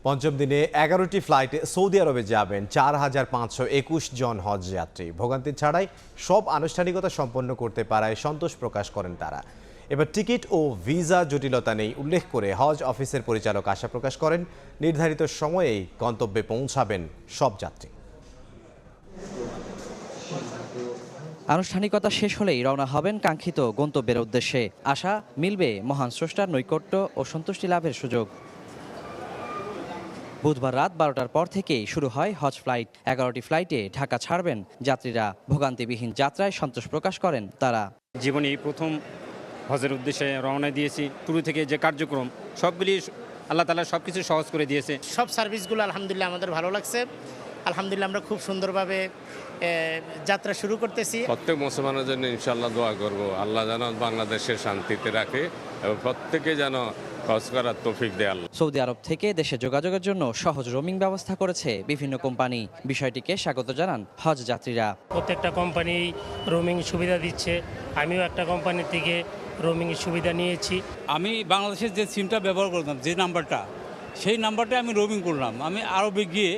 পঞ্চম দিনে 11টি ফ্লাইটে সৌদি আরবে যাবেন 4,521 জন হজ যাত্রী। ভোগান্তি ছাড়াই সব আনুষ্ঠানিকতা সম্পন্ন করতে পারায় সন্তোষ প্রকাশ করেন তারা। এবার টিকিট ও ভিসা জটিলতা নেই উল্লেখ করে হজ অফিসের পরিচালক আশা প্রকাশ করেন নির্ধারিত সময়েই গন্তব্যে পৌঁছাবেন সব যাত্রী। আনুষ্ঠানিকতা শেষ হলেই রওনা হবেন কাঙ্ক্ষিত গন্তব্যের উদ্দেশ্যে। আশা মিলবে মহান স্রষ্টার নৈকট্য ও সন্তুষ্টি লাভের সুযোগ। বুধবার রাত 12টার পর থেকেই শুরু হয় হজ ফ্লাইট। 11টি ফ্লাইটে ঢাকা ছাড়বেন যাত্রীরা। ভোগান্তিবিহীন যাত্রায় সন্তোষ প্রকাশ করেন তারা। জীবনে প্রথম হজের উদ্দেশ্যে রওনা দিয়েছি। শুরু থেকে যে কার্যক্রম সবগুলি আল্লাহ তাআলা সবকিছু সহজ করে দিয়েছে। সব সার্ভিসগুলো আলহামদুলিল্লাহ আমাদের ভালো লাগছে। আলহামদুলিল্লাহ আমরা খুব সুন্দরভাবে যাত্রা শুরু করতেছি। প্রত্যেক মুসলমানের জন্য ইনশাআল্লাহ দোয়া করব, আল্লাহ যেন বাংলাদেশের শান্তিতে রাখে এবং প্রত্যেকে যেন হজ করার তৌফিক দেয় আল্লাহ। সৌদি আরব থেকে দেশে যোগাযোগের জন্য সহজ রোমিং ব্যবস্থা করেছে বিভিন্ন কোম্পানি। বিষয়টিকে স্বাগত জানান হজ যাত্রীরা। প্রত্যেকটা কোম্পানি রোমিং সুবিধা দিচ্ছে। আমিও একটা কোম্পানি থেকে রোমিং সুবিধা নিয়েছি। আমি বাংলাদেশের যে সিমটা ব্যবহার করতাম, যে নাম্বারটা, সেই নাম্বারটা আমি রোমিং করলাম। আমি আরবে গিয়ে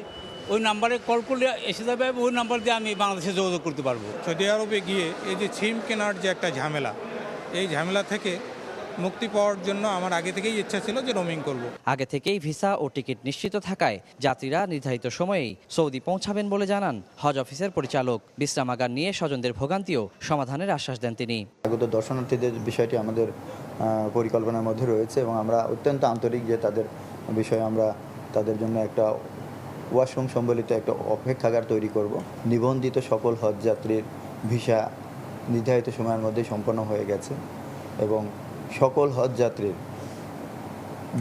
ওই নাম্বারে কল করলে এসে যাবে, ওই নাম্বার দিয়ে আমি বাংলাদেশে যোগাযোগ করতে পারবো। সৌদি আরবে গিয়ে এই যে সিম কেনার যে একটা ঝামেলা, এই ঝামেলা থেকে মুক্তি পাওয়ার জন্য আমার আগে থেকেই ইচ্ছা ছিল যে রোমিং করব। আগে থেকেই ভিসা ও টিকিট নিশ্চিত থাকায় যাত্রীরা নির্ধারিত সময়েই সৌদি পৌঁছাবেন বলে জানান হজ অফিসের পরিচালক। বিশ্রামাগার নিয়ে স্বজনদের ভোগান্তিও সমাধানের আশ্বাস দেন তিনি। আগত দর্শনার্থীদের বিষয়টি আমাদের পরিকল্পনার মধ্যে রয়েছে এবং আমরা অত্যন্ত আন্তরিক যে তাদের বিষয়ে আমরা তাদের জন্য একটা ওয়াশরুম সম্বলিত একটা অপেক্ষাগার তৈরি করব। নিবন্ধিত সকল হজ যাত্রীর ভিসা নির্ধারিত সময়ের মধ্যে সম্পন্ন হয়ে গেছে এবং সকল হজ যাত্রীর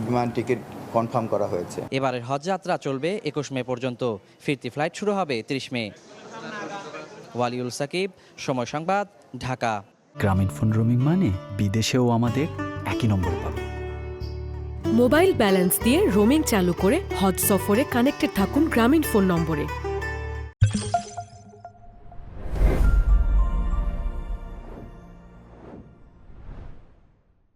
বিমান টিকিট কনফার্ম করা হয়েছে। এবারের হজ যাত্রা চলবে 21 মে পর্যন্ত। ফিরতি ফ্লাইট শুরু হবে 30 মে। ওয়ালিউল সাকিব, সময় সংবাদ, ঢাকা। গ্রামীণ ফোন রোমিং মানে বিদেশেও আমাদের একই নম্বর পাবে। মোবাইল ব্যালেন্স দিয়ে রোমিং চালু করে হজ সফরে কানেক্টেড থাকুন গ্রামীণ ফোন নম্বরে।